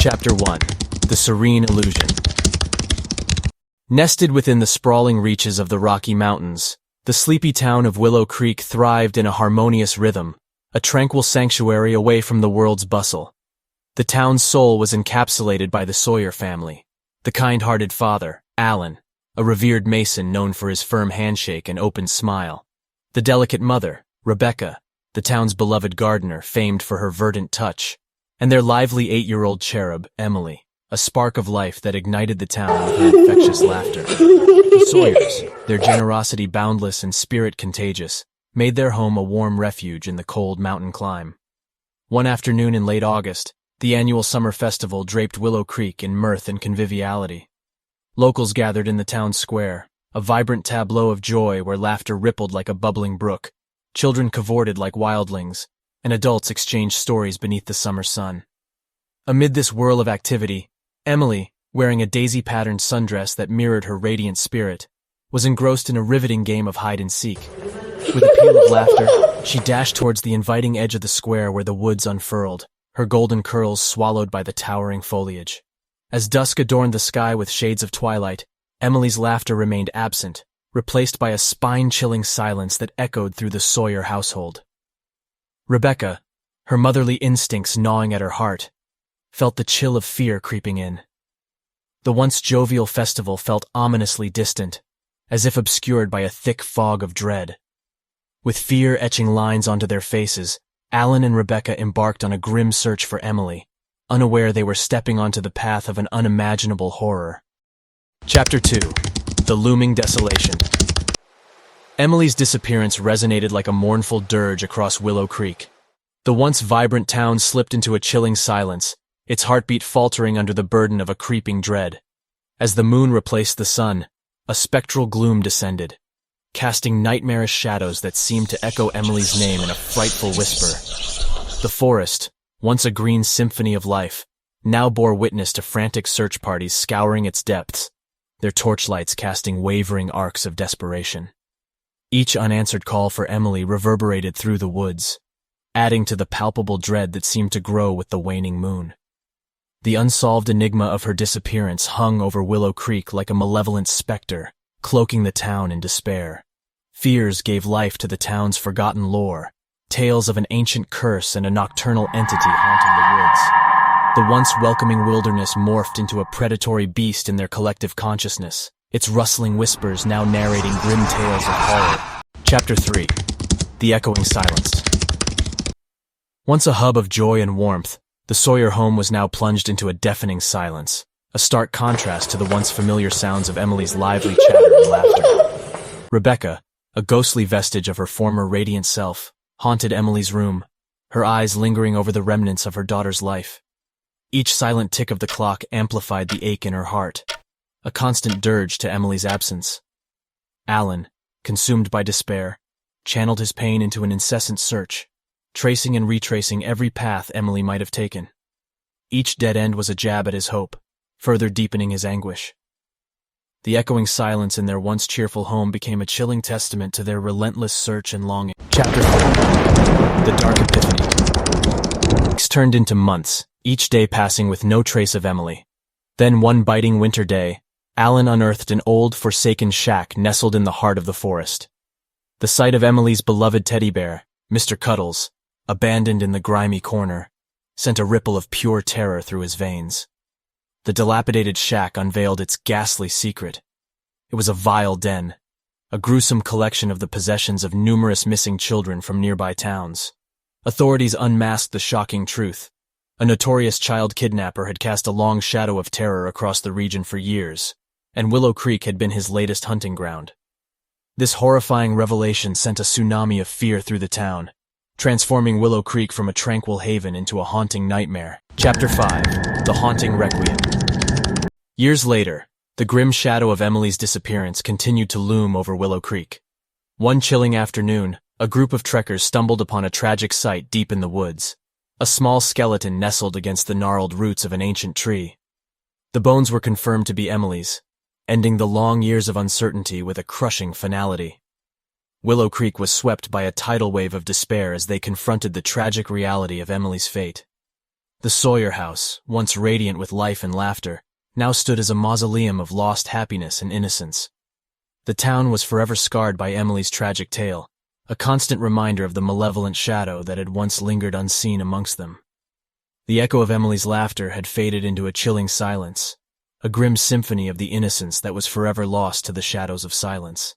Chapter 1. The Serene Illusion. Nested within the sprawling reaches of the Rocky Mountains, the sleepy town of Willow Creek thrived in a harmonious rhythm, a tranquil sanctuary away from the world's bustle. The town's soul was encapsulated by the Sawyer family, the kind-hearted father, Alan, a revered mason known for his firm handshake and open smile, the delicate mother, Rebecca, the town's beloved gardener famed for her verdant touch, and their lively 8-year-old cherub, Emily, a spark of life that ignited the town with her infectious laughter. The Sawyers, their generosity boundless and spirit contagious, made their home a warm refuge in the cold mountain climb. One afternoon in late August, the annual summer festival draped Willow Creek in mirth and conviviality. Locals gathered in the town square, a vibrant tableau of joy where laughter rippled like a bubbling brook, children cavorted like wildlings, and adults exchanged stories beneath the summer sun. Amid this whirl of activity, Emily, wearing a daisy-patterned sundress that mirrored her radiant spirit, was engrossed in a riveting game of hide-and-seek. With a peal of laughter, she dashed towards the inviting edge of the square where the woods unfurled, her golden curls swallowed by the towering foliage. As dusk adorned the sky with shades of twilight, Emily's laughter remained absent, replaced by a spine-chilling silence that echoed through the Sawyer household. Rebecca, her motherly instincts gnawing at her heart, felt the chill of fear creeping in. The once jovial festival felt ominously distant, as if obscured by a thick fog of dread. With fear etching lines onto their faces, Alan and Rebecca embarked on a grim search for Emily, unaware they were stepping onto the path of an unimaginable horror. Chapter 2. The Looming Desolation. Emily's disappearance resonated like a mournful dirge across Willow Creek. The once vibrant town slipped into a chilling silence, its heartbeat faltering under the burden of a creeping dread. As the moon replaced the sun, a spectral gloom descended, casting nightmarish shadows that seemed to echo Emily's name in a frightful whisper. The forest, once a green symphony of life, now bore witness to frantic search parties scouring its depths, their torchlights casting wavering arcs of desperation. Each unanswered call for Emily reverberated through the woods, adding to the palpable dread that seemed to grow with the waning moon. The unsolved enigma of her disappearance hung over Willow Creek like a malevolent specter, cloaking the town in despair. Fears gave life to the town's forgotten lore, tales of an ancient curse and a nocturnal entity haunting the woods. The once welcoming wilderness morphed into a predatory beast in their collective consciousness, its rustling whispers now narrating grim tales of horror. Chapter 3. The Echoing Silence. Once a hub of joy and warmth, the Sawyer home was now plunged into a deafening silence, a stark contrast to the once familiar sounds of Emily's lively chatter and laughter. Rebecca, a ghostly vestige of her former radiant self, haunted Emily's room, her eyes lingering over the remnants of her daughter's life. Each silent tick of the clock amplified the ache in her heart, a constant dirge to Emily's absence. Alan, consumed by despair, channeled his pain into an incessant search, tracing and retracing every path Emily might have taken. Each dead end was a jab at his hope, further deepening his anguish. The echoing silence in their once cheerful home became a chilling testament to their relentless search and longing. Chapter 4. The Dark Epiphany. Weeks turned into months, each day passing with no trace of Emily. Then one biting winter day, Alan unearthed an old, forsaken shack nestled in the heart of the forest. The sight of Emily's beloved teddy bear, Mr. Cuddles, abandoned in the grimy corner, sent a ripple of pure terror through his veins. The dilapidated shack unveiled its ghastly secret. It was a vile den, a gruesome collection of the possessions of numerous missing children from nearby towns. Authorities unmasked the shocking truth. A notorious child kidnapper had cast a long shadow of terror across the region for years, and Willow Creek had been his latest hunting ground. This horrifying revelation sent a tsunami of fear through the town, transforming Willow Creek from a tranquil haven into a haunting nightmare. Chapter 5. The Haunting Requiem. Years later, the grim shadow of Emily's disappearance continued to loom over Willow Creek. One chilling afternoon, a group of trekkers stumbled upon a tragic sight deep in the woods. A small skeleton nestled against the gnarled roots of an ancient tree. The bones were confirmed to be Emily's, ending the long years of uncertainty with a crushing finality. Willow Creek was swept by a tidal wave of despair as they confronted the tragic reality of Emily's fate. The Sawyer house, once radiant with life and laughter, now stood as a mausoleum of lost happiness and innocence. The town was forever scarred by Emily's tragic tale, a constant reminder of the malevolent shadow that had once lingered unseen amongst them. The echo of Emily's laughter had faded into a chilling silence, a grim symphony of the innocence that was forever lost to the shadows of silence.